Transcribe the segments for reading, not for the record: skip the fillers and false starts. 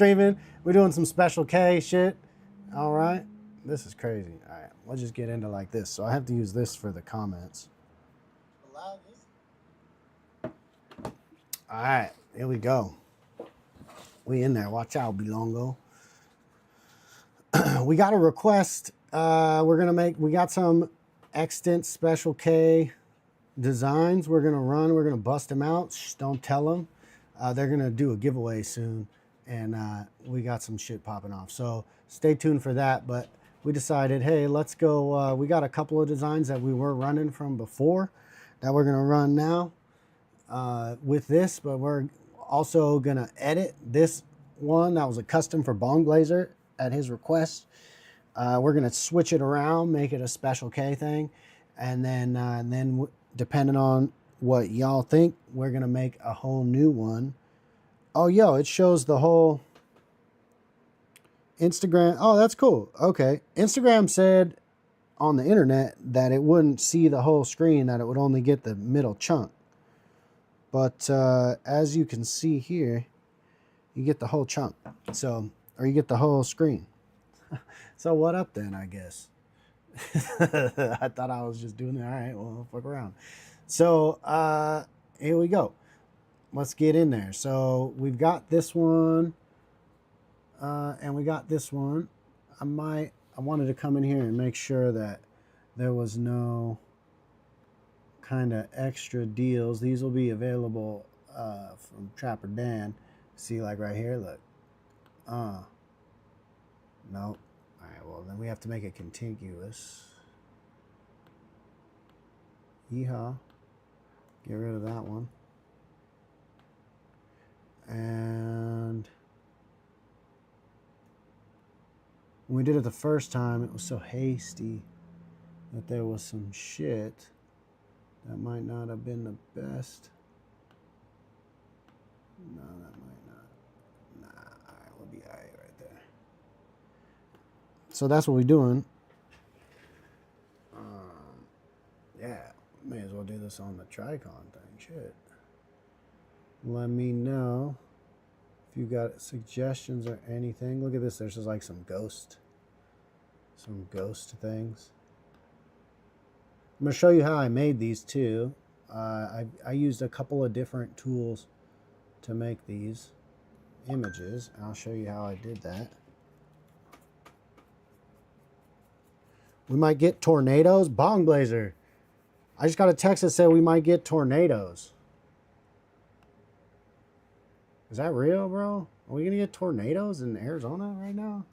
streaming. We're doing some Special K shit. All right. This is crazy. All right. We'll just get into like this. So I have to use this for the comments. All right. Here we go. We in there. Watch out, Belongo. We got a request. We got some extant Special K designs we're going to run. We're going to bust them out. Shh, don't tell them. They're going to do a giveaway soon. And we got some shit popping off. So stay tuned for that. But we decided, hey, let's go. We got a couple of designs that we were running from before that we're going to run now with this. But we're also going to edit this one that was a custom for Bong Blazer at his request. We're going to switch it around, make it a Special K thing. And then depending on what y'all think, we're going to make a whole new one. Oh, yo, it shows the whole Instagram. Oh, that's cool. Okay. Instagram said on the internet that it wouldn't see the whole screen, that it would only get the middle chunk. But as you can see here, you get the whole chunk. So, or you get the whole screen. So what up then, I guess? I thought I was just doing it. All right, well, fuck around. So here we go. Let's get in there. So we've got this one, and we got this one. I wanted to come in here and make sure that there was no kind of extra deals. These will be available from Trapper Dan. See, like right here, look. Nope. All right, well, then we have to make it contiguous. Yeehaw. Get rid of that one. And when we did it the first time, it was so hasty that there was some shit that might not have been the best. No, that might not. Nah, all right, we'll be all right there. So that's what we're doing. Yeah, may as well do this on the Tricon thing. Shit. Let me know if you got suggestions or anything. Look at this. There's just like some ghost things. I'm going to show you how I made these too. I used a couple of different tools to make these images. I'll show you how I did that. We might get tornadoes. Bong Blazer. I just got a text that said we might get tornadoes. Is that real, bro? Are we going to get tornadoes in Arizona right now?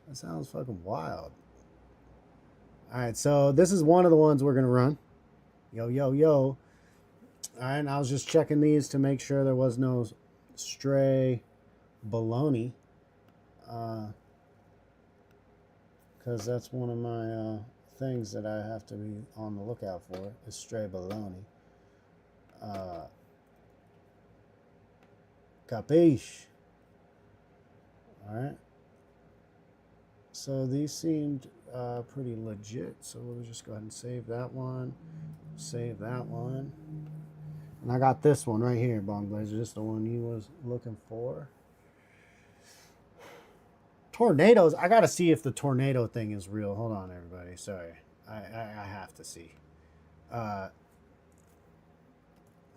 That sounds fucking wild. All right, so this is one of the ones we're going to run. Yo, yo, yo. All right, and I was just checking these to make sure there was no stray baloney. Because that's one of my things that I have to be on the lookout for, is stray baloney. Capiche. All right. So these seemed pretty legit. So we'll just go ahead and save that one. Save that one. And I got this one right here, Bong Blazer. Just the one you was looking for. Tornadoes. I got to see if the tornado thing is real. Hold on, everybody. Sorry. I have to see.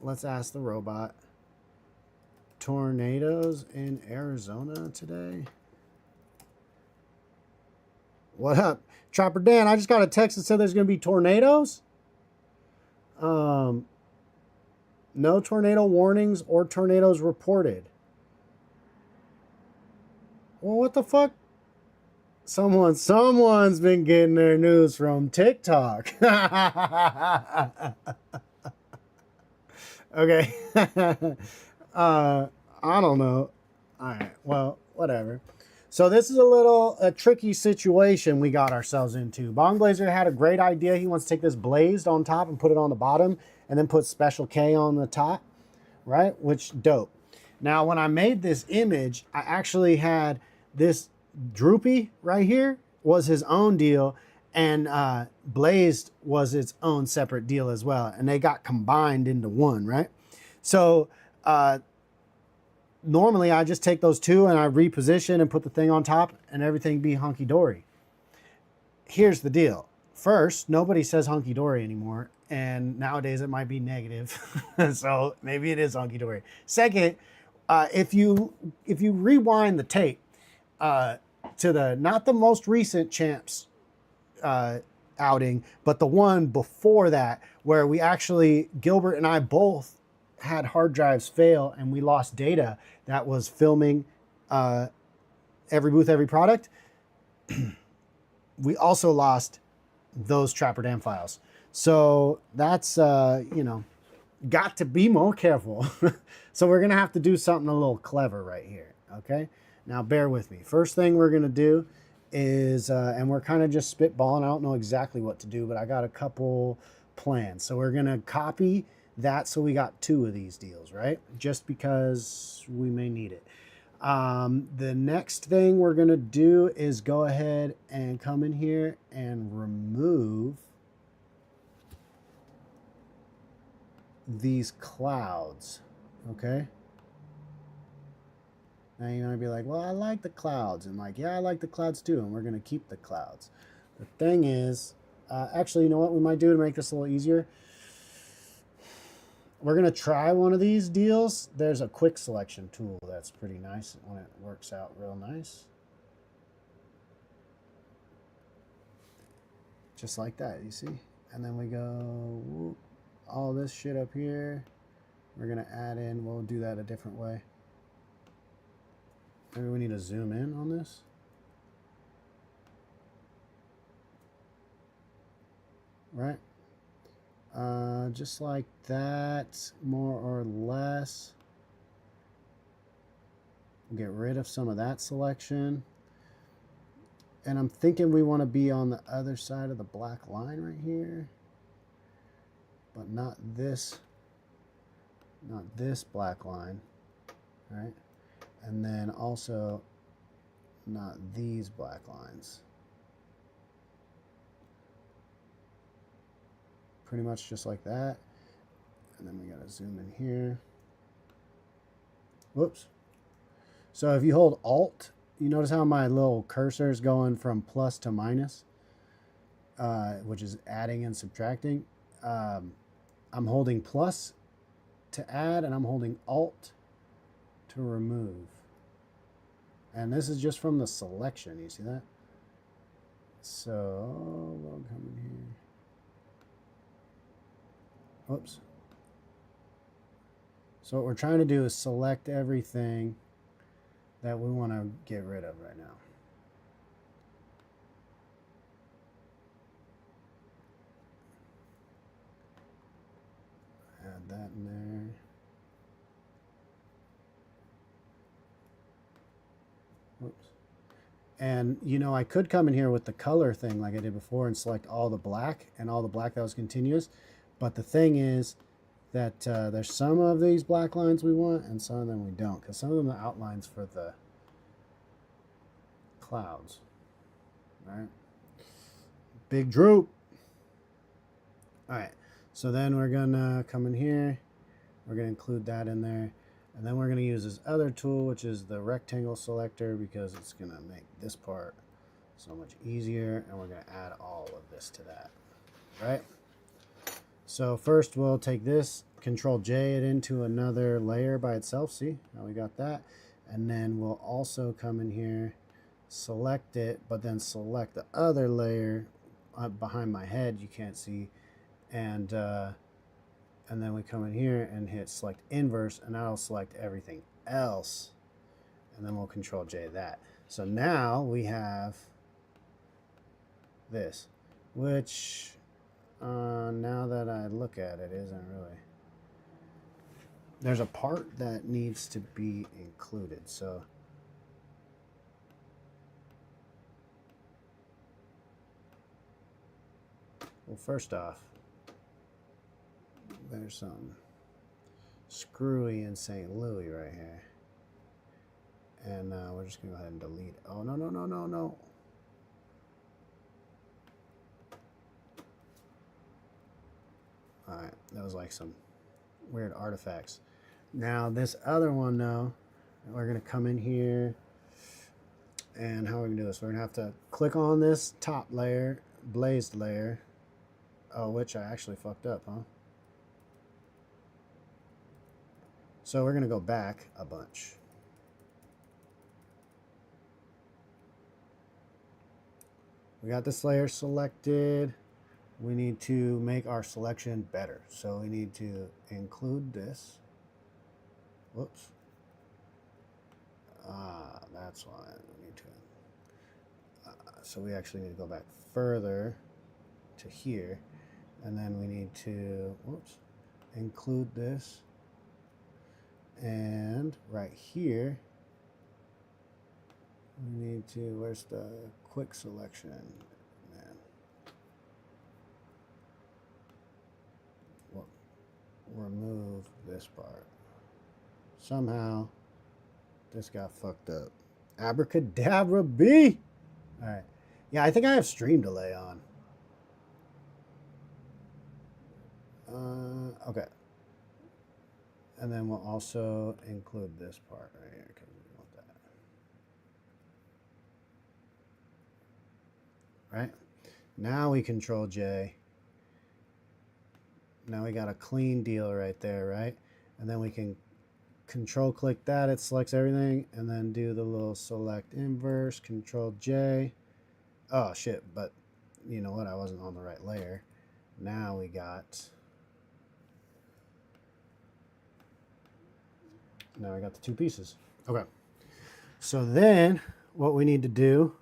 Let's ask the robot. Tornadoes in Arizona today? What up? Trapper Dan, I just got a text that said there's going to be tornadoes. No tornado warnings or tornadoes reported. Well, what the fuck? Someone's been getting their news from TikTok. Okay. I don't know. All right. Well, whatever. So this is a tricky situation we got ourselves into. Bong Blazer had a great idea. He wants to take this blazed on top and put it on the bottom and then put Special K on the top, right? Which, dope. Now, when I made this image, I actually had this droopy right here was his own deal, and blazed was its own separate deal as well. And they got combined into one, right? So normally I just take those two and I reposition and put the thing on top and everything be hunky-dory. Here's the deal. First, nobody says hunky-dory anymore, and nowadays it might be negative. So maybe it is hunky-dory. Second, if you rewind the tape to the not the most recent champs outing, but the one before that, where we actually, Gilbert and I both had hard drives fail and we lost data that was filming every booth, every product. We also lost those Trapper Dan files. So that's, you know, got to be more careful. So we're going to have to do something a little clever right here. Okay. Now bear with me. First thing we're going to do is, and we're kind of just spitballing. I don't know exactly what to do, but I got a couple plans. So we're going to copy that. So we got two of these deals, right? Just because we may need it. The next thing we're going to do is go ahead and come in here and remove these clouds. Okay. Now you're going to be like, well, I like the clouds. And like, yeah, I like the clouds too. And we're going to keep the clouds. The thing is, actually, you know what we might do to make this a little easier? We're going to try one of these deals. There's a quick selection tool that's pretty nice when it works out real nice. Just like that, you see? And then we go, whoop, all this shit up here. We're going to add in, we'll do that a different way. Maybe we need to zoom in on this. Right? Just like that, more or less. We'll get rid of some of that selection. And I'm thinking we want to be on the other side of the black line right here. But not this black line, right? And then also not these black lines. Pretty much just like that. And then we gotta zoom in here. Whoops. So if you hold Alt, you notice how my little cursor is going from plus to minus, which is adding and subtracting. I'm holding plus to add, and I'm holding Alt to remove. And this is just from the selection. You see that? So we'll come in here. Oops. So what we're trying to do is select everything that we want to get rid of right now. Add that in there. Oops. And you know, I could come in here with the color thing like I did before and select all the black and all the black that was continuous. But the thing is that there's some of these black lines we want and some of them we don't, because some of them are outlines for the clouds. All right. Big droop. All right. So then we're going to come in here. We're going to include that in there. And then we're going to use this other tool, which is the rectangle selector, because it's going to make this part so much easier. And we're going to add all of this to that. Right? So first we'll take this, Control J it into another layer by itself. See how we got that? And then we'll also come in here, select it, but then select the other layer behind my head you can't see. And then we come in here and hit select inverse, and that'll select everything else. And then we'll Control J that. So now we have this, which now that I look at it, isn't really. There's a part that needs to be included. So well, first off, there's some screwy in St. Louis right here. And we're just going to go ahead and delete. Oh, no, no, no, no, no. All right, that was like some weird artifacts. Now this other one, though, We're going to come in here, and how are we going to do this? We're going to have to click on this top layer, blazed layer. Oh, which I actually fucked up, huh? So we're going to go back a bunch. We got this layer selected. We need to make our selection better. So we need to include this. Whoops. That's why we need to. So we actually need to go back further to here. And then we need to, whoops, include this. And right here, we need to, where's the quick selection? Man. Well, remove this part. Somehow, this got fucked up. Abracadabra B! Alright. Yeah, I think I have stream delay on. Okay. And then we'll also include this part right here because we want that. Right? Now we control J. Now we got a clean deal right there, right? And then we can control click that, it selects everything, and then do the little select inverse, control J. Oh shit, but you know what? I wasn't on the right layer. Now we got the two pieces. Okay. So then what we need to do,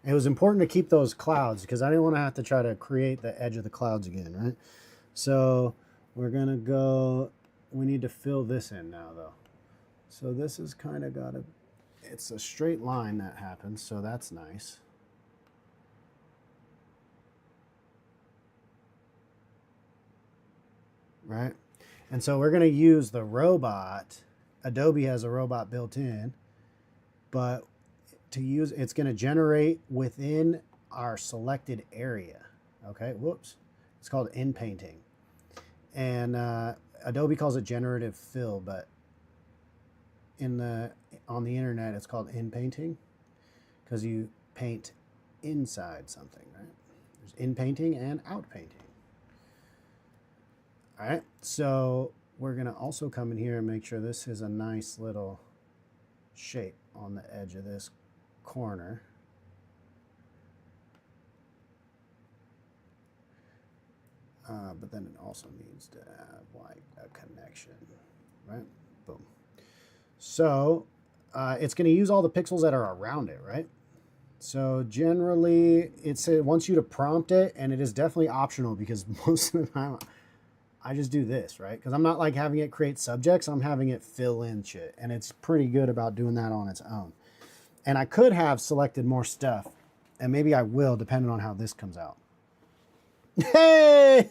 it was important to keep those clouds because I didn't want to have to try to create the edge of the clouds again, right? So we're going to go, we need to fill this in now though. So this is kind of got a, it's a straight line that happens, so that's nice. Right? And so we're going to use the robot. Adobe has a robot built in, but to use, it's going to generate within our selected area. Okay, whoops. It's called in painting. And Adobe calls it generative fill, but on the internet it's called in painting because you paint inside something, right? There's in painting and out painting. All right, so we're gonna also come in here and make sure this is a nice little shape on the edge of this corner. But then it also needs to have like a connection, right? Boom. So it's going to use all the pixels that are around it, right? So generally, it wants you to prompt it, and it is definitely optional because most of the time I just do this, right? Because I'm not like having it create subjects, I'm having it fill in shit, and it's pretty good about doing that on its own. And I could have selected more stuff, and maybe I will, depending on how this comes out. Hey!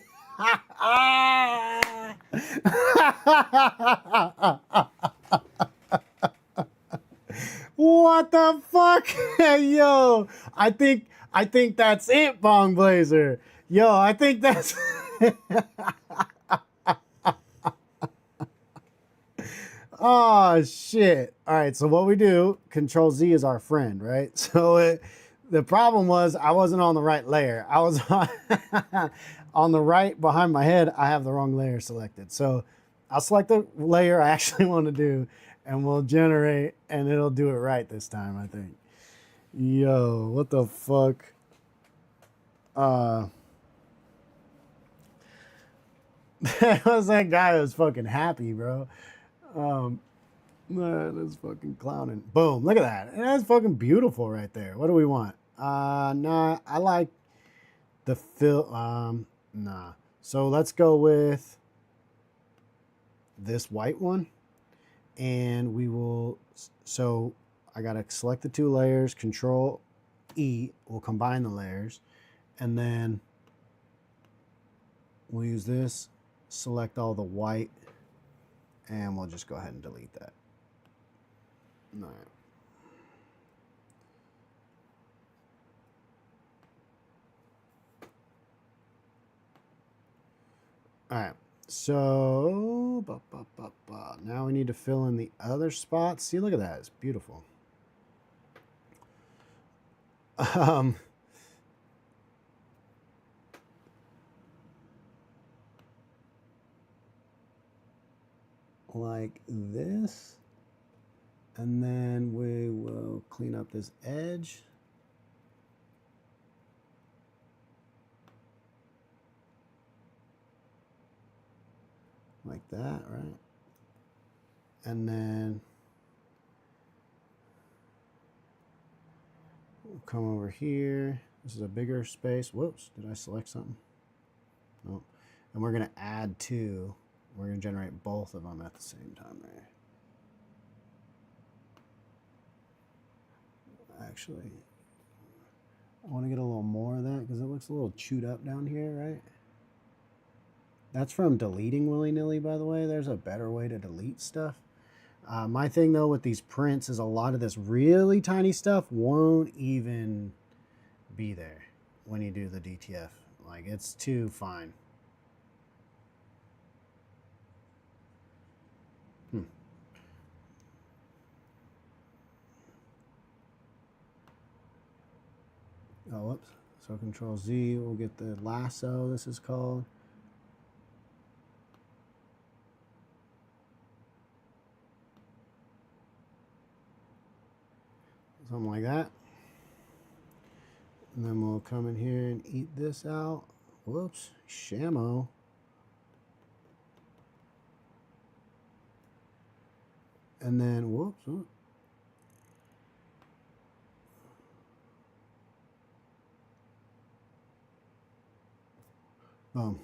What the fuck? Yo, I think that's it, Bong Blazer. Yo, I think that's Oh shit. All right, so what we do, Control Z is our friend, right? So the problem was I wasn't on the right layer. I was on the right behind my head. I have the wrong layer selected. So I'll select the layer I actually want to do and we'll generate and it'll do it right this time, I think. Yo, what the fuck? That was that guy who was fucking happy, bro. Man, that's fucking clowning. Boom, look at that. That's fucking beautiful right there. What do we want? Nah, I like the fill. Nah. So let's go with this white one. And we will, so I gotta select the two layers, Control E, we'll combine the layers. And then we'll use this, select all the white, and we'll just go ahead and delete that. All right. All right, So, now we need to fill in the other spots. See, look at that. It's beautiful. Like this. And then we will clean up this edge. Like that, right? And then we'll come over here. This is a bigger space. Whoops, did I select something? Nope. And we're gonna add two. We're gonna generate both of them at the same time there. Actually, I want to get a little more of that because it looks a little chewed up down here, right? That's from deleting willy-nilly, by the way. There's a better way to delete stuff. My thing, though, with these prints is a lot of this really tiny stuff won't even be there when you do the DTF. Like, it's too fine. Oh, whoops. So Control Z, we'll get the lasso, this is called. Something like that. And then we'll come in here and eat this out. Whoops, Shamo. And then, whoops. Boom.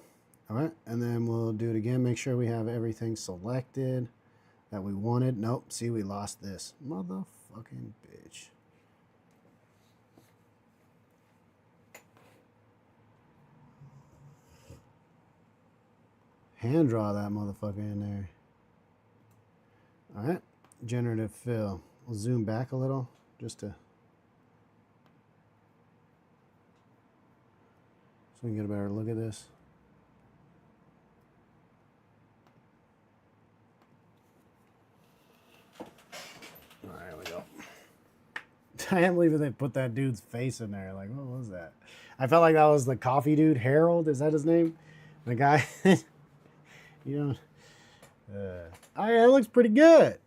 All right, and then we'll do it again. Make sure we have everything selected that we wanted. Nope, see, we lost this. Motherfucking bitch. Hand draw that motherfucker in there. All right, generative fill. We'll zoom back a little just to so we can get a better look at this. All right, here we go. I can't believe they put that dude's face in there. Like, what was that? I felt like that was the coffee dude, Harold. Is that his name? The guy. You know. Oh yeah, it looks pretty good.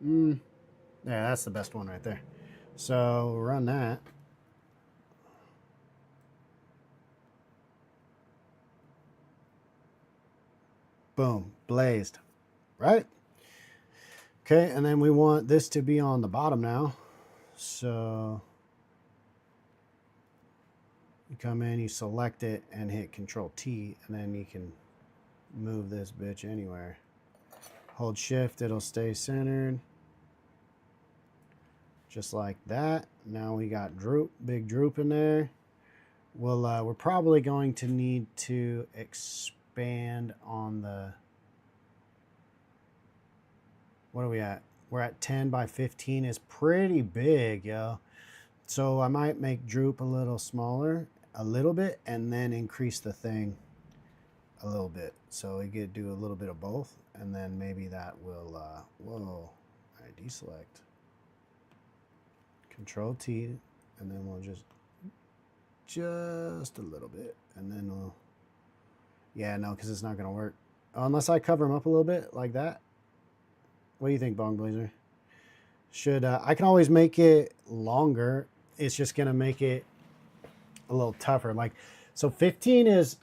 Yeah, that's the best one right there. So run that. Boom, blazed, right? Okay, and then we want this to be on the bottom now. So you come in, you select it, and hit Control T, and then you can move this bitch anywhere. Hold Shift, it'll stay centered. Just like that. Now we got droop, big droop in there. We're probably going to need to expand on the... What are we at? We're at 10 by 15. It's pretty big, yo. So I might make droop a little smaller, a little bit, and then increase the thing a little bit. So we could do a little bit of both, and then maybe that will, whoa. All right, deselect. Control T, and then we'll just a little bit, and then we'll, yeah, no, because it's not going to work. Unless I cover them up a little bit like that. What do you think, Bong Blazer? Should, I can always make it longer. It's just going to make it a little tougher. Like, so 15 is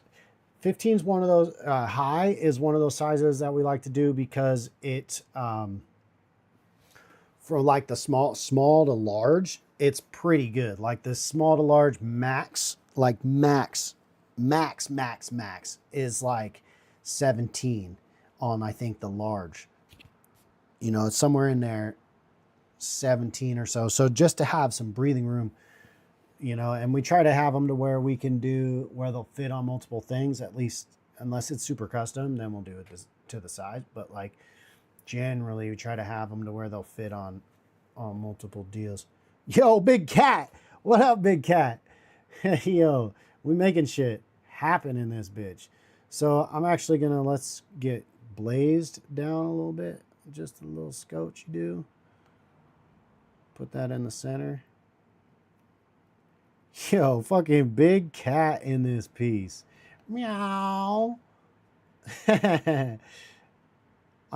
one of those, high is one of those sizes that we like to do because it, for like the small to large, it's pretty good. Like the small to large max, like max is like 17 on, I think, the large. You know, it's somewhere in there, 17 or so. So just to have some breathing room, you know, and we try to have them to where we can do, where they'll fit on multiple things, at least, unless it's super custom, then we'll do it to the side. But like, generally, we try to have them to where they'll fit on multiple deals. Yo, Big Cat. What up, Big Cat? Yo, we making shit happen in this bitch. So I'm actually gonna, let's get blazed down a little bit. Just a little scotch you do. Put that in the center. Yo, fucking big cat in this piece. Meow. I'm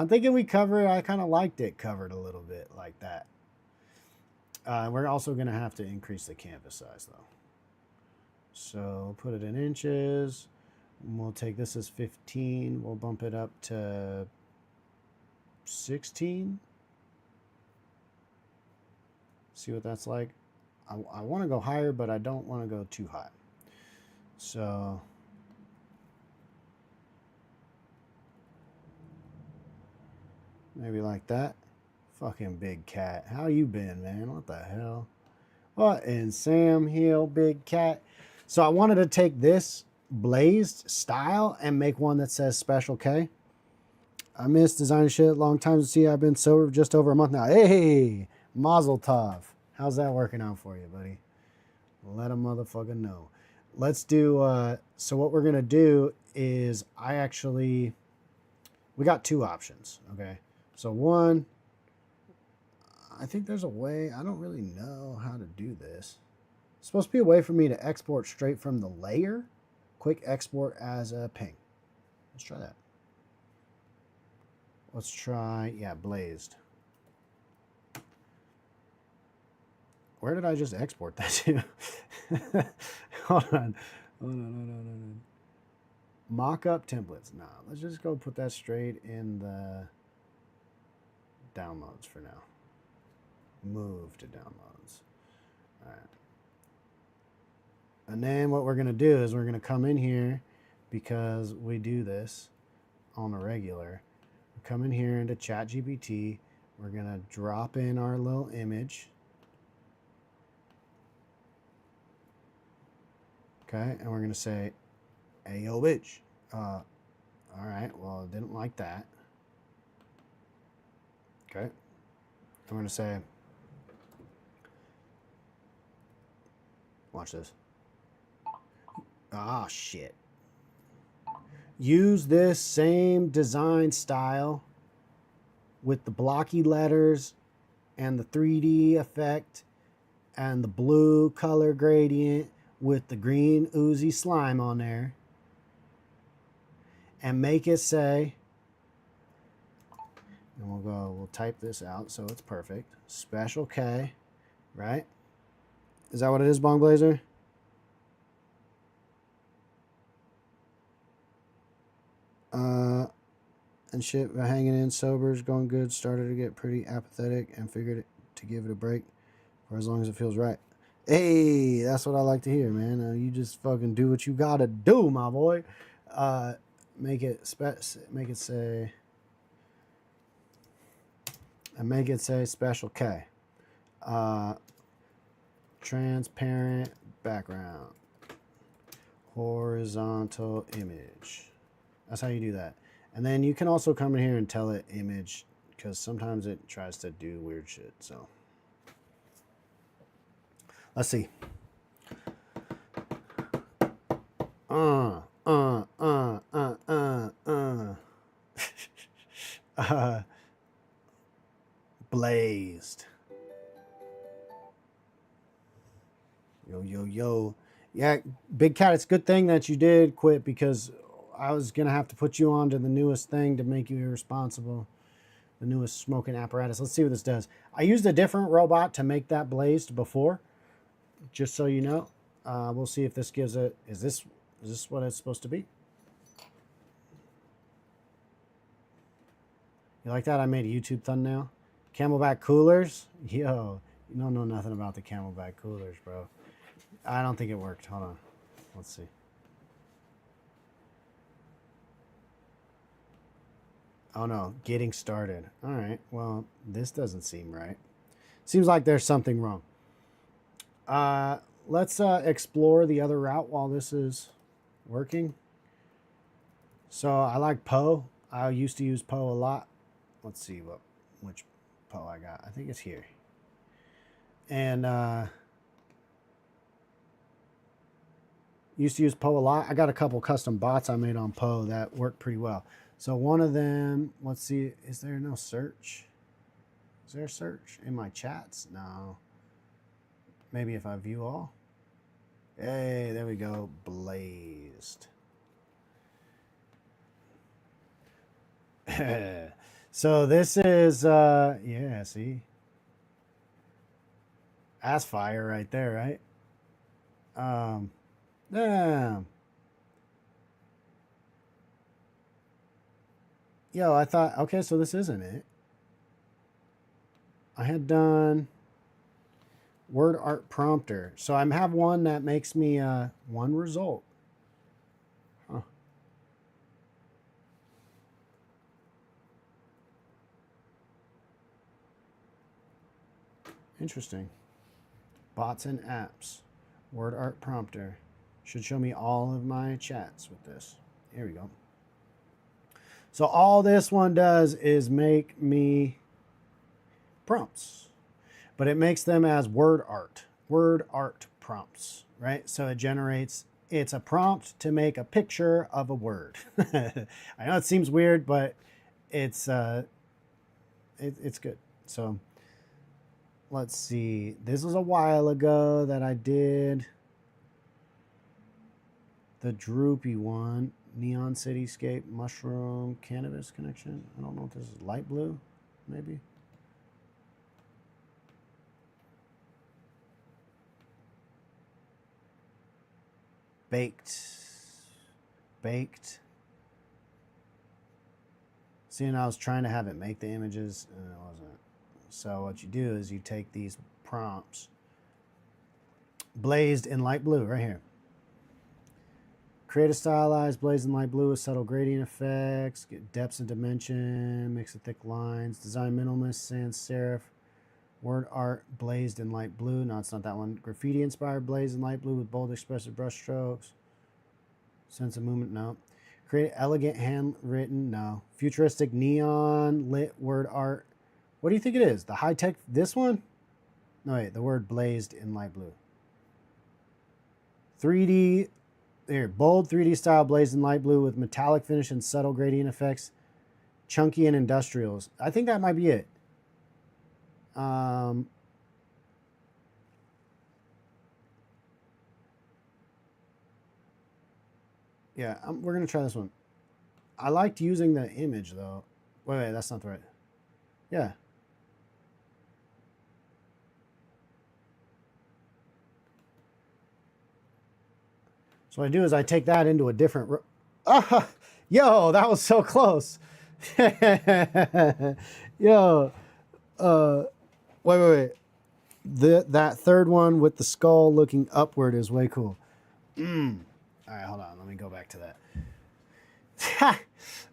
thinking we cover it. I kind of liked it covered a little bit like that. We're also going to have to increase the canvas size though. So put it in inches. We'll take this as 15. We'll bump it up to 16. See what that's like. I want to go higher, but I don't want to go too high. So maybe like that. Fucking big cat. How you been, man? What the hell? What in Sam Hill, big cat? So I wanted to take this blazed style and make one that says Special K. I miss designing shit. Long time to see. I've been sober just over a month now. Hey, Mazel Tov. How's that working out for you, buddy? Let a motherfucker know. Let's do, so what we're going to do is we got two options, okay? So one, I think there's a way, I don't really know how to do this. It's supposed to be a way for me to export straight from the layer. Quick export as a ping. Let's try that. Let's try, yeah, blazed. Where did I just export that to? Hold on. Mock-up templates. Nah, let's just go put that straight in the downloads for now. Move to downloads. All right. And then what we're going to do is we're going to come in here, because we do this on a regular. We come in here into ChatGPT. We're going to drop in our little image. Okay, and we're going to say, hey, yo, bitch. All right, well, I didn't like that. Okay. I'm going to say, watch this. Ah, shit. Use this same design style with the blocky letters and the 3D effect and the blue color gradient with the green oozy slime on there, and make it say, and we'll type this out so it's perfect. Special K, right? Is that what it is, Bong Blazer? And shit, hanging in sober's going good. Started to get pretty apathetic and figured to give it a break for as long as it feels right. Hey, that's what I like to hear, man. You just fucking do what you gotta do, my boy. Make it say, and make it say Special K. Transparent background, horizontal image. That's how you do that. And then you can also come in here and tell it image, because sometimes it tries to do weird shit. So let's see. Blazed. Yo. Yeah, Big Cat, it's a good thing that you did quit, because I was going to have to put you on to the newest thing to make you irresponsible. The newest smoking apparatus. Let's see what this does. I used a different robot to make that blazed before, just so you know. We'll see if this gives it, is this what it's supposed to be? You like that? I made a YouTube thumbnail. Camelback coolers? Yo, you don't know nothing about the Camelback coolers, bro. I don't think it worked. Hold on. Let's see. Oh no, getting started. All right, well, this doesn't seem right. Seems like there's something wrong. Let's explore the other route while this is working. So I like Poe. I used to use Poe a lot. Let's see which Poe I got. I think it's here. And used to use Poe a lot. I got a couple custom bots I made on Poe that work pretty well. So one of them, let's see, is there no search? Is there a search in my chats? No. Maybe if I view all. Hey, there we go. Blazed. So this is, yeah, see? That's fire right there, right? Damn. Yo, I thought, okay, so this isn't it. I had done word art prompter. So I have one that makes me one result. Huh. Interesting. Bots and apps. Word art prompter. Should show me all of my chats with this. Here we go. So all this one does is make me prompts, but it makes them as word art prompts, right? So it generates, it's a prompt to make a picture of a word. I know it seems weird, but it's good. So let's see. This was a while ago that I did the droopy one. Neon Cityscape, Mushroom, Cannabis Connection. I don't know if this is light blue, maybe. Baked. Seeing I was trying to have it make the images and it wasn't. So what you do is you take these prompts, blazed in light blue right here. Create a stylized blaze in light blue with subtle gradient effects, get depths and dimension, mix of thick lines, design minimalist, sans serif, word art blazed in light blue. No, it's not that one. Graffiti inspired blaze in light blue with bold expressive brush strokes. Sense of movement, no. Create elegant handwritten, no. Futuristic neon lit word art. What do you think it is? The high tech, this one? No, wait, the word blazed in light blue. 3D. There, bold 3D style blazed in light blue with metallic finish and subtle gradient effects. Chunky and industrials. I think that might be it. Yeah, we're going to try this one. I liked using the image, though. Wait, that's not the right. Yeah. So what I do is I take that into a different... yo, that was so close. Yo. Wait. That third one with the skull looking upward is way cool. All right, hold on. Let me go back to that.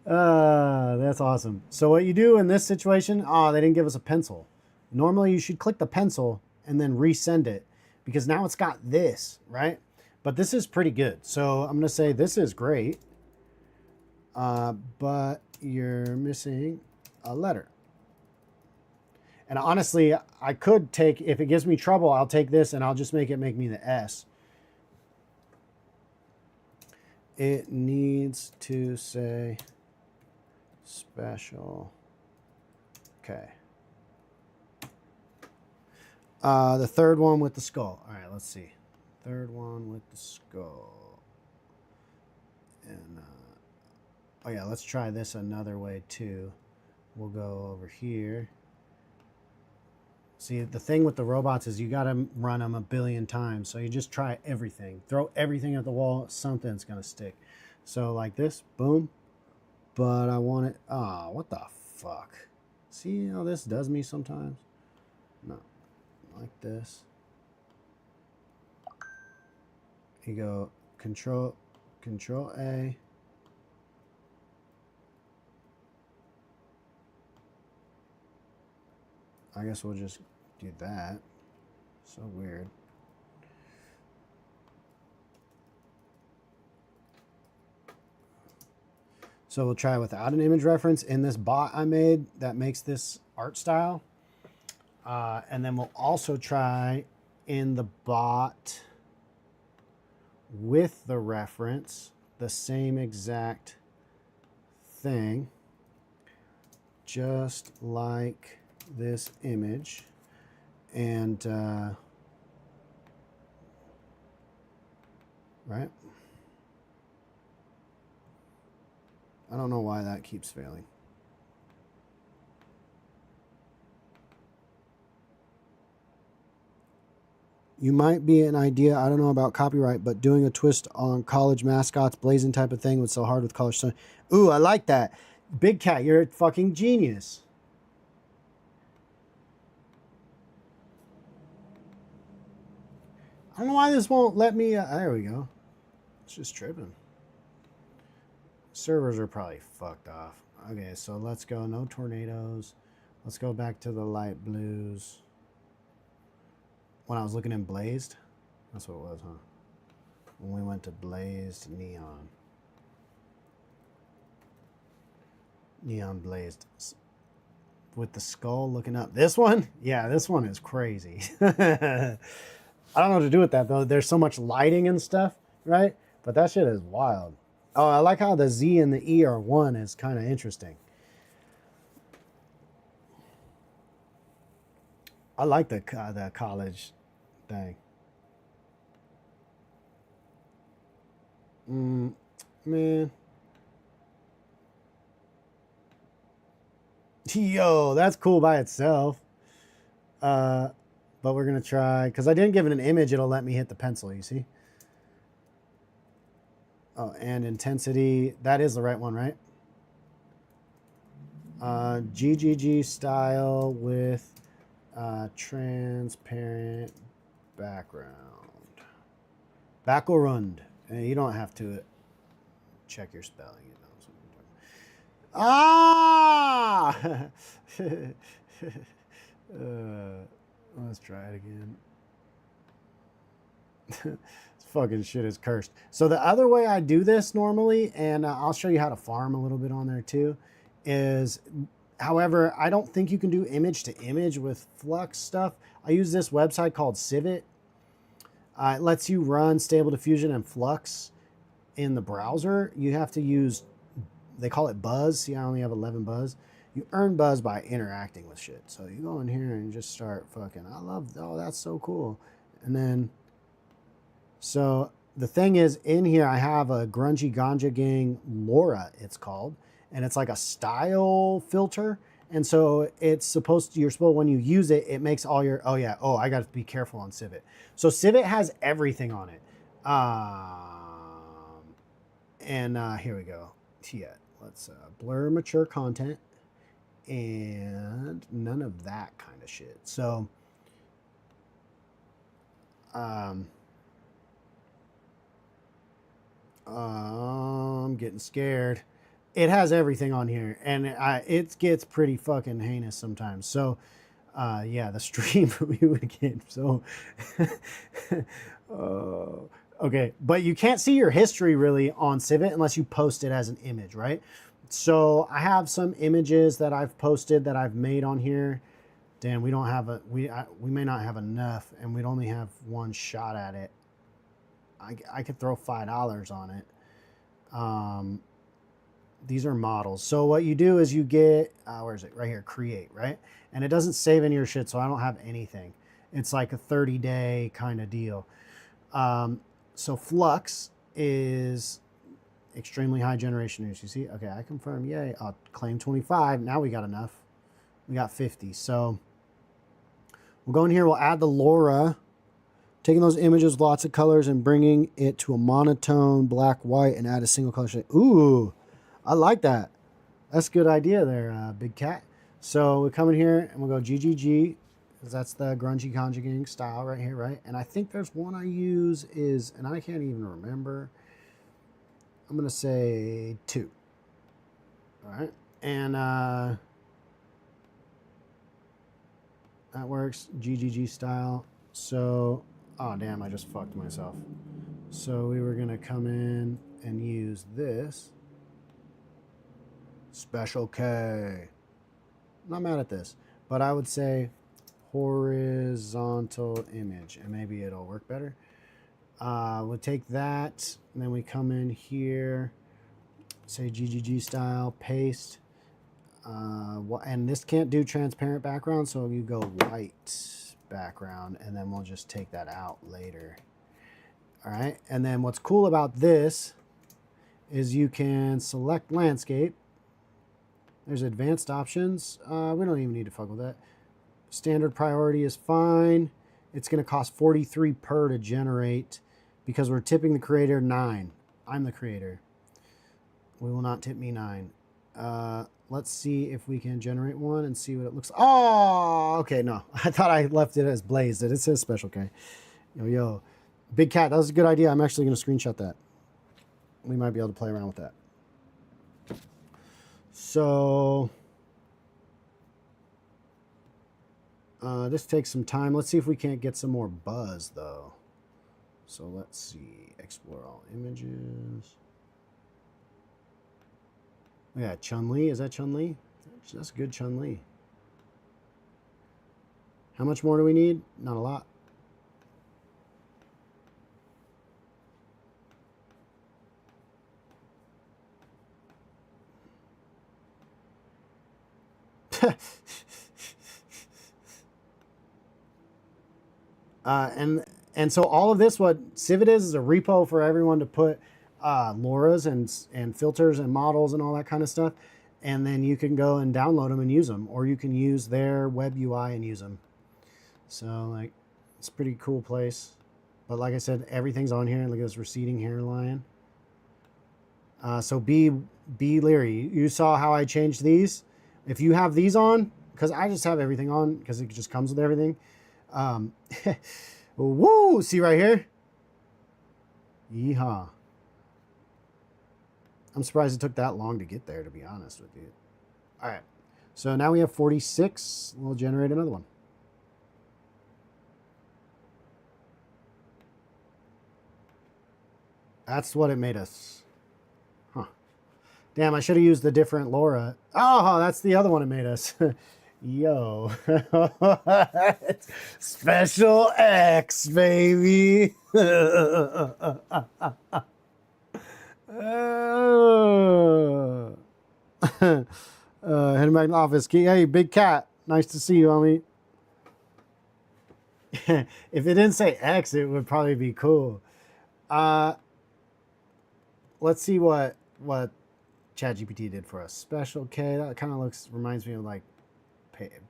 That's awesome. So what you do in this situation, they didn't give us a pencil. Normally you should click the pencil and then resend it because now it's got this, right? But this is pretty good. So I'm going to say this is great, but you're missing a letter. And honestly, I could take, if it gives me trouble, I'll take this and I'll just make me the S. It needs to say special. Okay. The third one with the skull. All right, let's see. Third one with the skull. And, oh yeah, let's try this another way too. We'll go over here. See, the thing with the robots is you got to run them a billion times. So you just try everything. Throw everything at the wall, something's going to stick. So like this, boom. But I want it, what the fuck? See how this does me sometimes? No, like this. You go Control A. I guess we'll just do that. So weird. So we'll try without an image reference in this bot I made that makes this art style. And then we'll also try in the bot with the reference, the same exact thing, just like this image. And right? I don't know why that keeps failing. You might be an idea, I don't know about copyright, but doing a twist on college mascots, blazing type of thing would sell hard with college students. Ooh, I like that. Big Cat, you're a fucking genius. I don't know why this won't let me. There we go. It's just tripping. Servers are probably fucked off. Okay, so let's go. No tornadoes. Let's go back to the light blues. When I was looking in Blazed, that's what it was, huh? When we went to Blazed Neon. Neon Blazed. With the skull looking up. This one? Yeah, this one is crazy. I don't know what to do with that, though. There's so much lighting and stuff, right? But that shit is wild. Oh, I like how the Z and the E are one. Is kind of interesting. I like the college thing. Man. Yo, that's cool by itself. But we're going to try, because I didn't give it an image, it'll let me hit the pencil, you see? Oh, and intensity, that is the right one, right? GGG style with transparent background. Background. You don't have to check your spelling. You know. Ah! Let's try it again. This fucking shit is cursed. So the other way I do this normally, and I'll show you how to farm a little bit on there too, is, however, I don't think you can do image to image with Flux stuff. I use this website called Civit. It lets you run Stable Diffusion and Flux in the browser. You have to use, they call it Buzz. See, I only have 11 Buzz. You earn Buzz by interacting with shit. So you go in here and just start fucking, I love, oh, that's so cool. And then, so the thing is, in here I have a Grungy Ganja Gang Laura, it's called. And it's like a style filter. And so it's supposed to, you're supposed, when you use it, it makes all your, oh yeah, oh, I got to be careful on Civit. So Civit has everything on it. Here we go. Yeah, let's blur mature content and none of that kind of shit. So, I'm getting scared. It has everything on here, and it gets pretty fucking heinous sometimes. So, yeah, the stream we would get so. Okay, but you can't see your history really on Civit unless you post it as an image, right? So I have some images that I've posted that I've made on here. Dan, we don't have we may not have enough, and we'd only have one shot at it. I could throw $5 on it. These are models. So what you do is you get, where is it? Right here, create, right? And it doesn't save any of your shit, so I don't have anything. It's like a 30-day kind of deal. So Flux is extremely high generation use. You see? Okay, I confirm. Yay. I'll claim 25. Now we got enough. We got 50. So we'll go in here. We'll add the LoRa. Taking those images with lots of colors and bringing it to a monotone black, white, and add a single color shade. Ooh, I like that. That's a good idea there, Big Cat. So we come in here and we'll go GGG, because that's the Grungy Ganja Gang style right here, right? And I think there's one I use is, and I can't even remember. I'm going to say 2. All right. And that works, GGG style. So, oh damn, I just fucked myself. So we were going to come in and use this. Special K. I'm not mad at this, but I would say horizontal image, and maybe it'll work better. We'll take that, and then we come in here, say GGG style, paste. And this can't do transparent background, so you go white background, and then we'll just take that out later. All right, and then what's cool about this is you can select landscape. There's advanced options. We don't even need to fuck with that. Standard priority is fine. It's going to cost 43 per to generate because we're tipping the creator 9. I'm the creator. We will not tip me 9. Let's see if we can generate one and see what it looks like. Oh, okay, no. I thought I left it as blazed. It says special K. Yo. Big Cat, that was a good idea. I'm actually going to screenshot that. We might be able to play around with that. So, this takes some time. Let's see if we can't get some more buzz, though. So, let's see. Explore all images. Yeah, Chun-Li. Is that Chun-Li? That's good Chun-Li. How much more do we need? Not a lot. And so all of this, what Civet is a repo for everyone to put LoRa's and filters and models and all that kind of stuff. And then you can go and download them and use them, or you can use their web UI and use them. So like, it's a pretty cool place. But like I said, everything's on here. Look at this receding hairline. So be leery. You saw how I changed these. If you have these on, because I just have everything on because it just comes with everything. Woo! See right here? Yeehaw. I'm surprised it took that long to get there, to be honest with you. All right. So now we have 46. We'll generate another one. That's what it made us. Huh. Damn, I should have used the different LoRa. Oh, that's the other one it made us. Yo. Special X, baby. Heading back to the office. Hey, Big Cat. Nice to see you, homie. If it didn't say X, it would probably be cool. Let's see what ChatGPT did for us. Special K. That kind of reminds me of like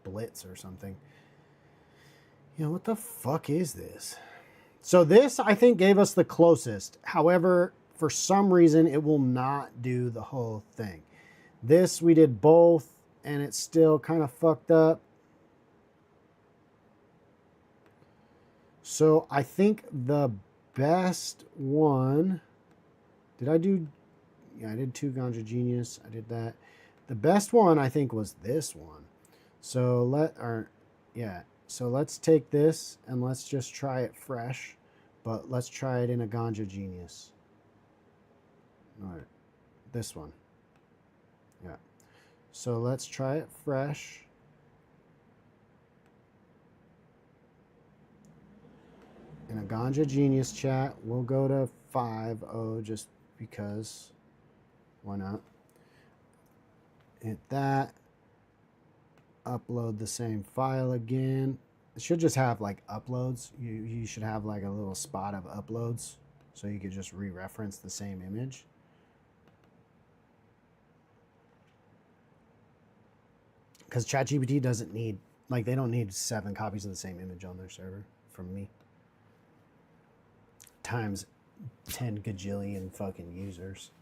Blitz or something. You know, what the fuck is this? So this, I think, gave us the closest. However, for some reason, it will not do the whole thing. This, we did both, and it's still kind of fucked up. So I think the best one... Did I do... Yeah, I did 2 Ganja Genius. I did that. The best one, I think, was this one. So So let's take this and let's just try it fresh, but let's try it in a Ganja Genius. All right, this one. Yeah. So let's try it fresh. In a Ganja Genius chat, we'll go to 5.0 just because. Why not? Hit that. Upload the same file again. It should just have like uploads. You should have like a little spot of uploads so you could just re-reference the same image. Because ChatGPT doesn't need, like, they don't need 7 copies of the same image on their server from me. Times 10 gajillion fucking users.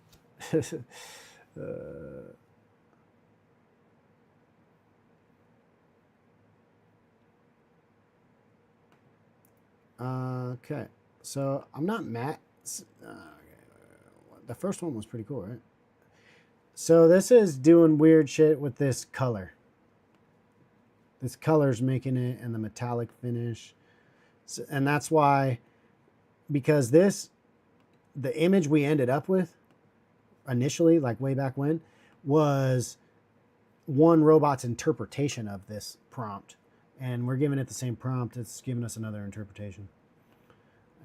Okay, so I'm not mad. The first one was pretty cool, right? So this is doing weird shit with this color. This color's making it, and the metallic finish. So, and that's why, because the image we ended up with initially, like way back when, was one robot's interpretation of this prompt. And we're giving it the same prompt. It's giving us another interpretation.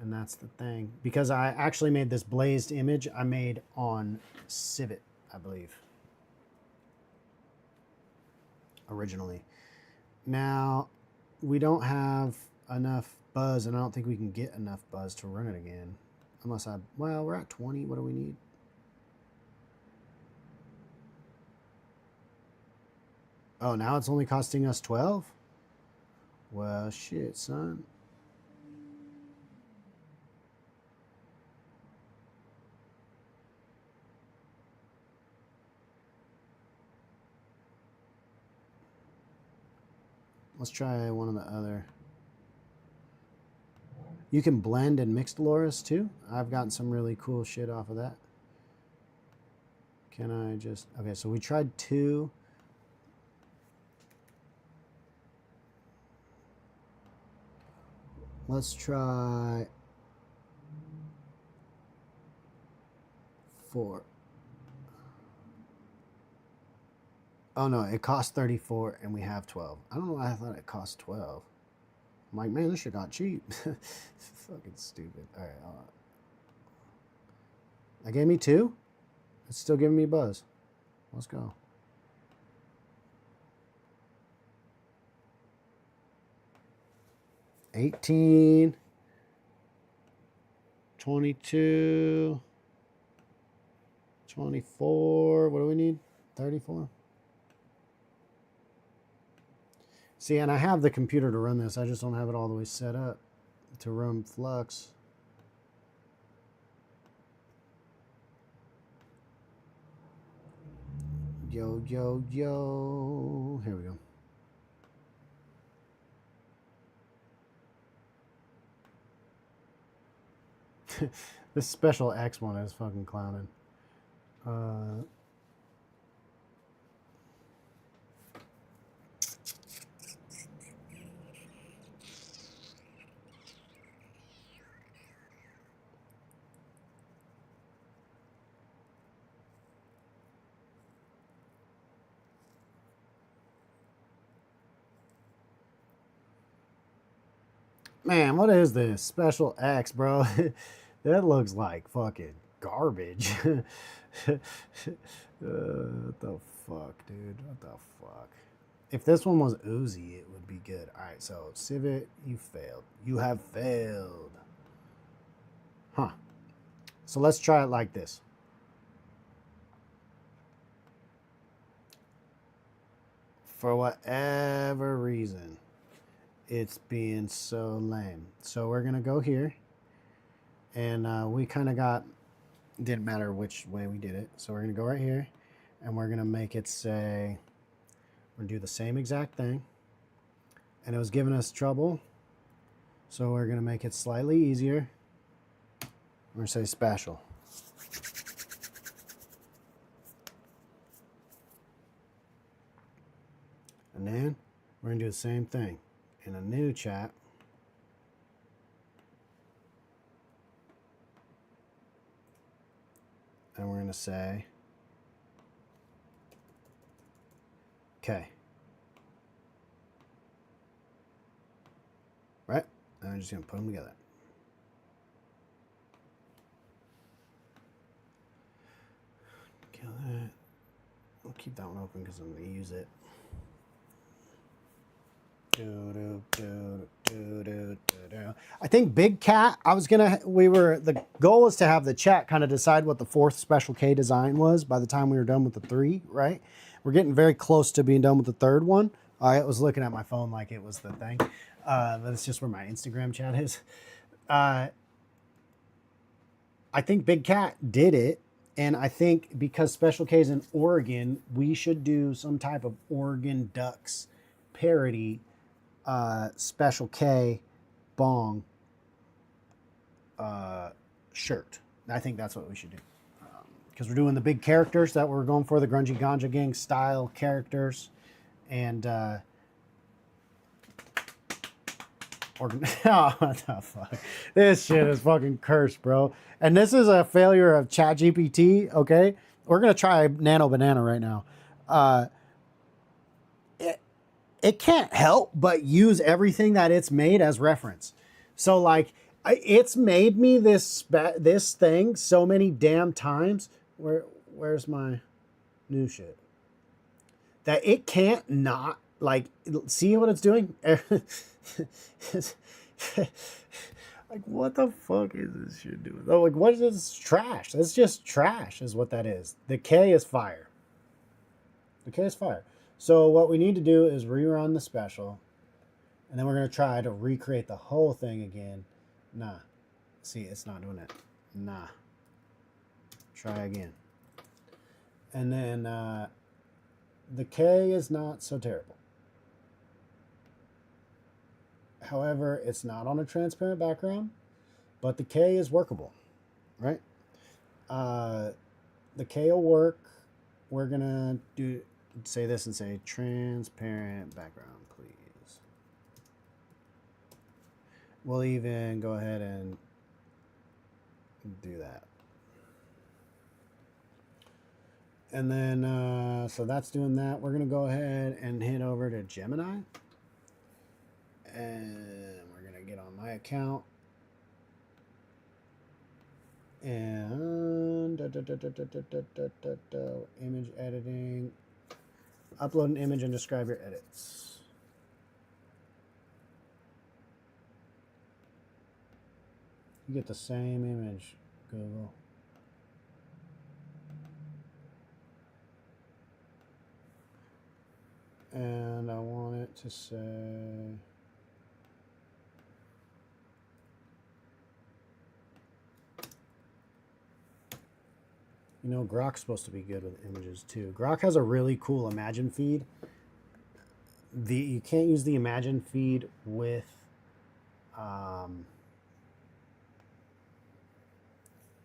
And that's the thing. Because I actually made this blazed image I made on Civet, I believe. Originally. Now, we don't have enough buzz, and I don't think we can get enough buzz to run it again. Unless well, we're at 20. What do we need? Oh, now it's only costing us 12? Well, shit, son. Let's try one of the other. You can blend and mixed LoRa's too. I've gotten some really cool shit off of that. Can I just... Okay, so we tried 2. Let's try 4. Oh no, it cost 34 and we have 12. I don't know why I thought it cost 12. I'm like, man, this shit got cheap. Fucking stupid. All right, that gave me 2. It's still giving me buzz. Let's go. $18, $22, $24. What do we need? $34. See, and I have the computer to run this. I just don't have it all the way set up to run Flux. Yo, yo, yo. Here we go. This special X one is fucking clowning. Man, what is this? Special X, bro. That looks like fucking garbage. What the fuck, dude? What the fuck? If this one was Uzi, it would be good. All right, so Civet, you failed. You have failed. Huh. So let's try it like this. For whatever reason, it's being so lame. So we're going to go here. And we kind of got, didn't matter which way we did it. So we're going to go right here. And we're going to make it say, we're going to do the same exact thing. And it was giving us trouble. So we're going to make it slightly easier. We're going to say special. And then we're going to do the same thing in a new chat. And we're going to say, okay. Right? And I'm just going to put them together. Kill that. I'll keep that one open because I'm going to use it. I think Big Cat, the goal was to have the chat kind of decide what the 4th Special K design was by the time we were done with the 3, right? We're getting very close to being done with the 3rd one. I was looking at my phone like it was the thing. That's just where my Instagram chat is. I think Big Cat did it. And I think because Special K is in Oregon, we should do some type of Oregon Ducks parody Special K bong shirt. I think that's what we should do. Because we're doing the big characters that we're going for, the Grungy Ganja Gang style characters. And oh, what the fuck? This shit is fucking cursed, bro. And this is a failure of ChatGPT, okay? We're going to try Nano Banana right now. It can't help but use everything that it's made as reference. So like It's made me this thing so many damn times. Where's my new shit? That it can't not like see what it's doing. Like what the fuck is this shit doing? Oh, like what is this trash? That's just trash, is what that is. The K is fire. The K is fire. So what we need to do is rerun the special, and then we're gonna try to recreate the whole thing again. Nah. See, it's not doing it. Nah. Try again. And then the K is not so terrible. However, it's not on a transparent background, but the K is workable, right? The K will work. We're gonna say this and say transparent background, please. We'll even go ahead and do that. And then, so that's doing that. We're going to go ahead and head over to Gemini. And we're going to get on my account. And image editing. Upload an image and describe your edits. You get the same image, Google. And I want it to say, you know, Grok's supposed to be good with images too. Grok has a really cool Imagine feed. You can't use the Imagine feed with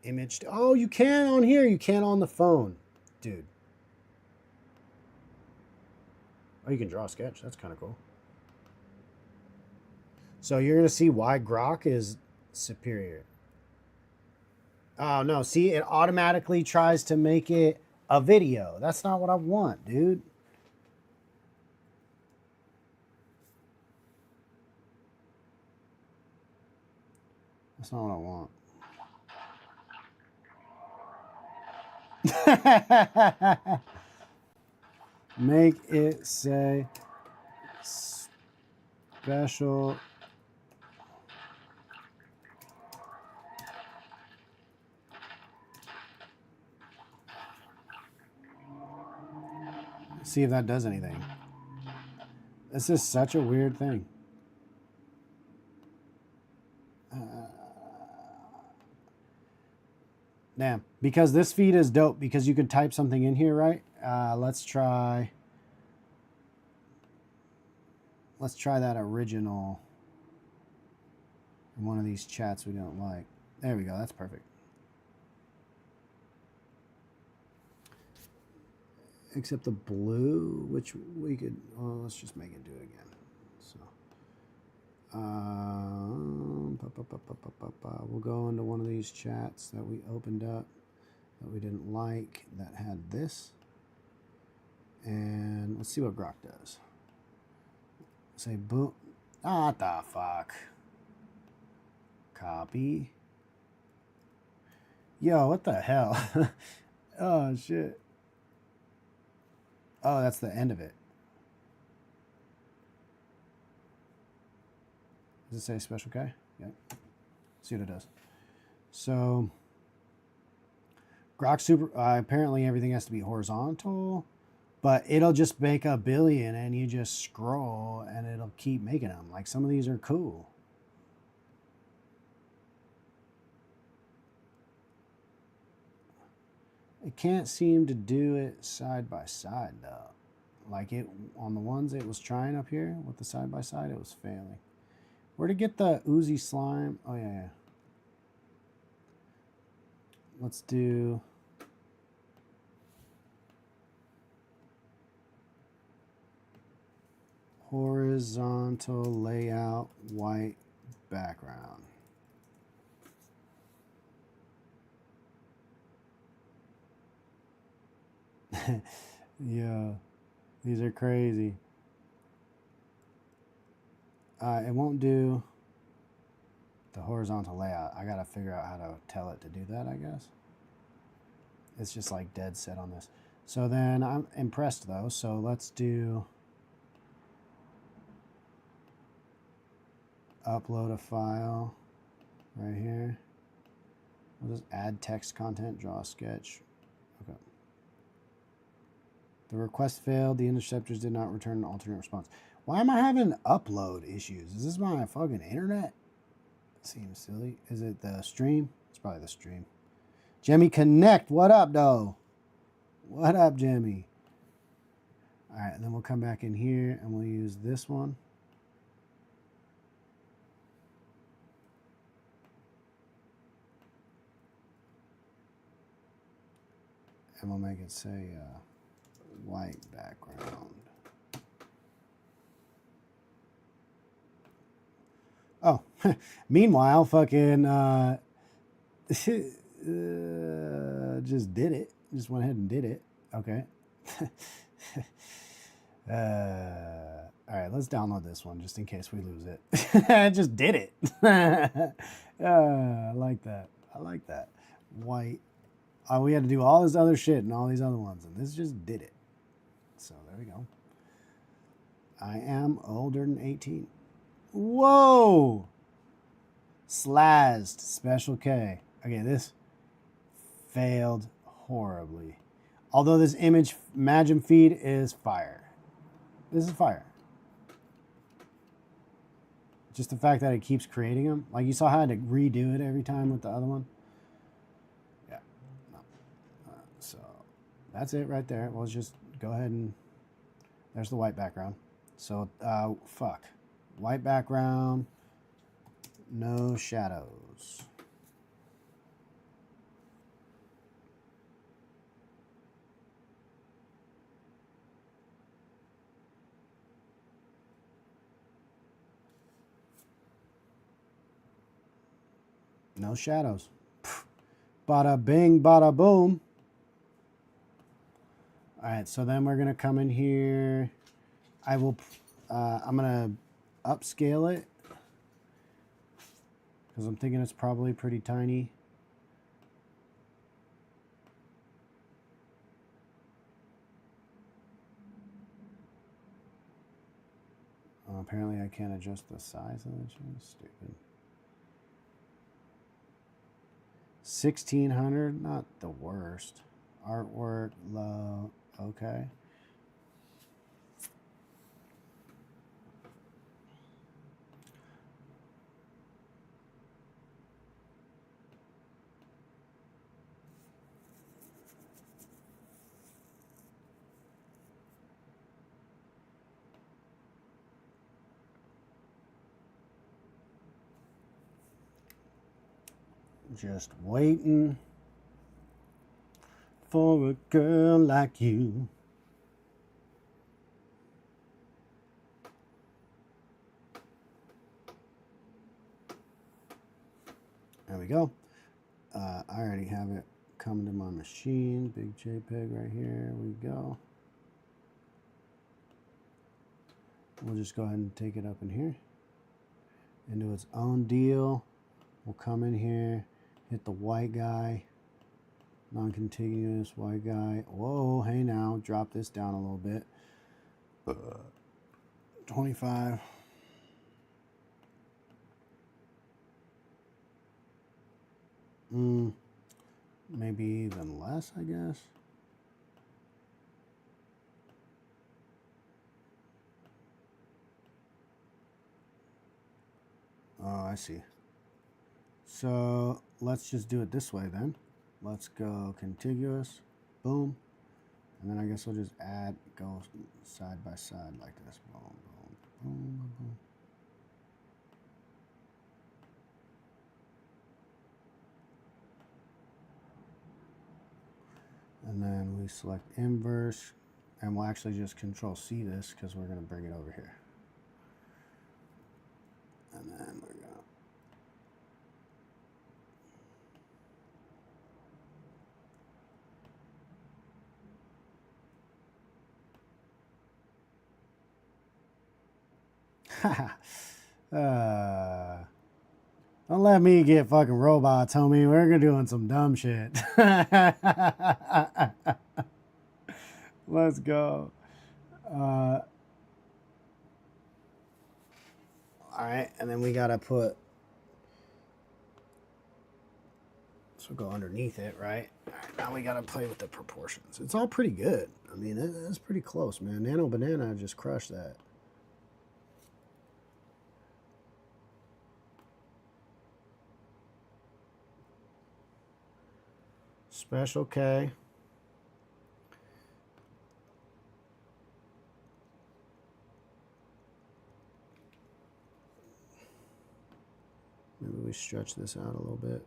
image. Oh, you can on here. You can on the phone, dude. Oh, you can draw a sketch. That's kind of cool. So you're going to see why Grok is superior. Oh, no. See, it automatically tries to make it a video. That's not what I want, dude. That's not what I want. Make it say special. See if that does anything. This is such a weird thing. Damn, because this feed is dope because you could type something in here, right? Let's try that original in one of these chats we don't like. There we go. That's perfect. Except the blue, which we could, well, let's just make it do it again. So, we'll go into one of these chats that we opened up that we didn't like that had this. And let's see what Grok does. Say boom. Oh, what the fuck? Copy. Yo, what the hell? Oh, shit. Oh, that's the end of it. Does it say special K? Yeah. See what it does. So, Grok Super, apparently everything has to be horizontal, but it'll just make a billion and you just scroll and it'll keep making them. Like some of these are cool. It can't seem to do it side by side though. Like it on the ones it was trying up here with the side by side, it was failing. Where to get the oozy slime? Oh yeah. Let's do horizontal layout white background. Yeah, these are crazy. It won't do the horizontal layout. I gotta figure out how to tell it to do that, I guess. It's just like dead set on this. So then I'm impressed though. So let's do upload a file right here. We'll just add text content, draw a sketch. Okay. The request failed. The interceptors did not return an alternate response. Why am I having upload issues? Is this my fucking internet? Seems silly. Is it the stream? It's probably the stream. Jimmy Connect, what up, though? What up, Jimmy? All right, and then we'll come back in here and we'll use this one. And we'll make it say white background. Oh, meanwhile, fucking just did it. Just went ahead and did it. Okay. All right, let's download this one just in case we lose it. I just did it. I like that. I like that. White. We had to do all this other shit and all these other ones, and this just did it. So there we go. I am older than 18. Whoa! Slazzed, Special K. Okay, this failed horribly. Although this imagine feed is fire. This is fire. Just the fact that it keeps creating them. Like you saw how I had to redo it every time with the other one. Yeah. No. So that's it right there. We'll just go ahead and there's the white background. So fuck. White background. No shadows. No shadows. Bada bing, bada boom. All right, so then we're gonna come in here. I'm gonna upscale it because I'm thinking it's probably pretty tiny. Apparently I can't adjust the size of it. Stupid. 1600, not the worst. Artwork, low, okay. Just waiting for a girl like you. There we go. I already have it come to my machine. Big JPEG right here. We go. We'll just go ahead and take it up in here and do its own deal. We'll come in here, hit the white guy, non-contiguous white guy. Whoa, hey now, drop this down a little bit. 25. Maybe even less, I guess. Oh, I see. So let's just do it this way then. Let's go contiguous, boom. And then I guess we'll just go side by side like this. Boom, boom, boom, boom. And then we select inverse, and we'll actually just Control C this because we're going to bring it over here. And then we're going to Don't let me get fucking robots, homie. We're doing some dumb shit. Let's go. All right, and then we gotta put. So go underneath it, right? All right, now we gotta play with the proportions. It's all pretty good. I mean, it's pretty close, man. Nano Banana just crushed that. Special K. Maybe we stretch this out a little bit.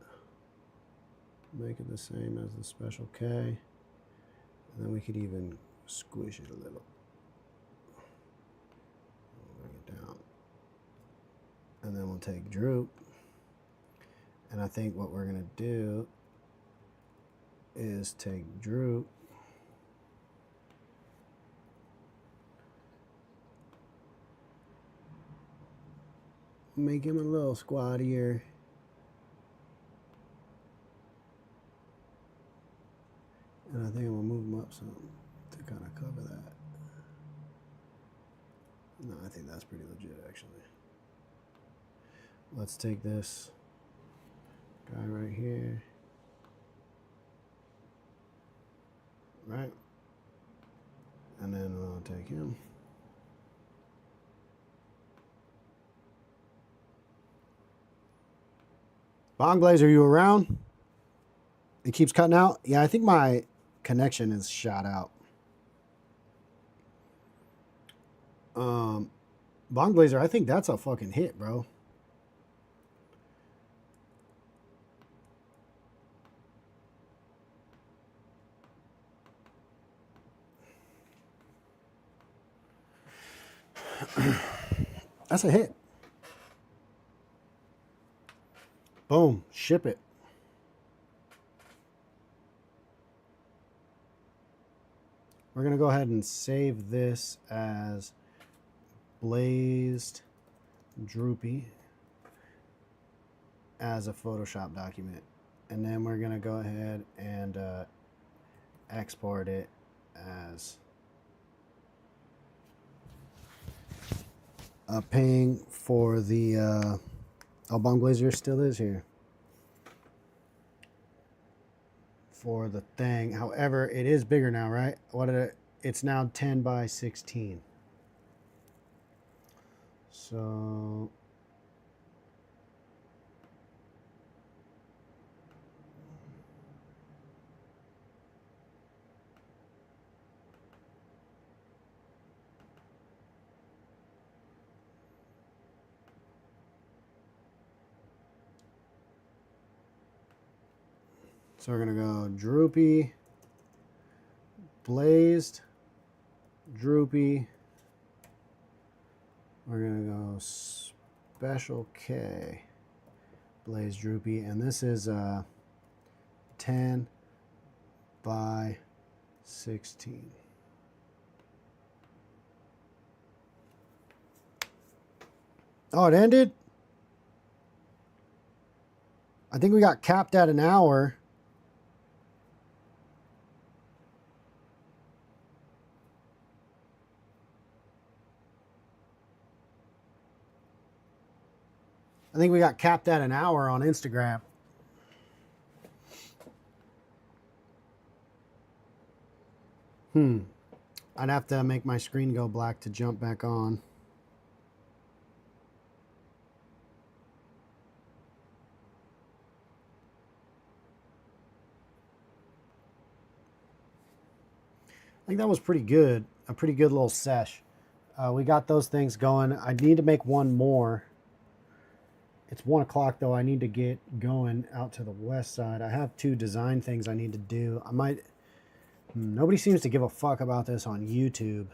Make it the same as the Special K. And then we could even squish it a little. Bring it down. And then we'll take Droop. And I think what we're going to do is take Droop. Make him a little squattier. And I think I'm going to move him up some to kind of cover that. No, I think that's pretty legit, actually. Let's take this guy right here. Right? And then we'll take him. Bongblaze, are you around? It keeps cutting out. Yeah, I think my connection is shot out. Bongblazer, I think that's a fucking hit, bro. That's a hit. Boom. Ship it. We're going to go ahead and save this as Blazed Droopy as a Photoshop document. And then we're going to go ahead and export it as a ping for the Bongblazer still is here for the thing. However, it is bigger now, right? It's now 10 by 16. So we're going to go Droopy, Blazed, Droopy. We're going to go Special K, Blazed Droopy. And this is 10 by 16. Oh, it ended? I think we got capped at an hour. I think we got capped at an hour on Instagram. I'd have to make my screen go black to jump back on. I think that was pretty good. A pretty good little sesh. We got those things going. I need to make one more. It's 1 o'clock though. I need to get going out to the west side. I have 2 design things I need to do. I might. Nobody seems to give a fuck about this on YouTube.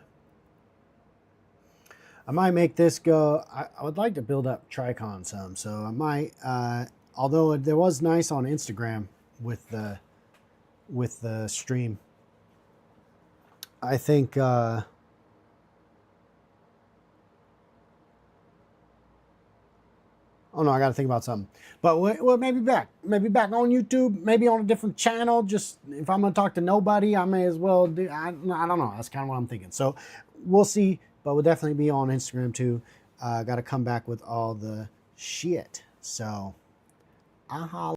I might make this go. I would like to build up Tricon some, so I might. Although there was nice on Instagram with the stream. I think. Oh no, I got to think about something. But well, maybe back on YouTube, maybe on a different channel. Just if I'm gonna talk to nobody, I may as well do. I don't know. That's kind of what I'm thinking. So we'll see. But we'll definitely be on Instagram too. Got to come back with all the shit. So, aha.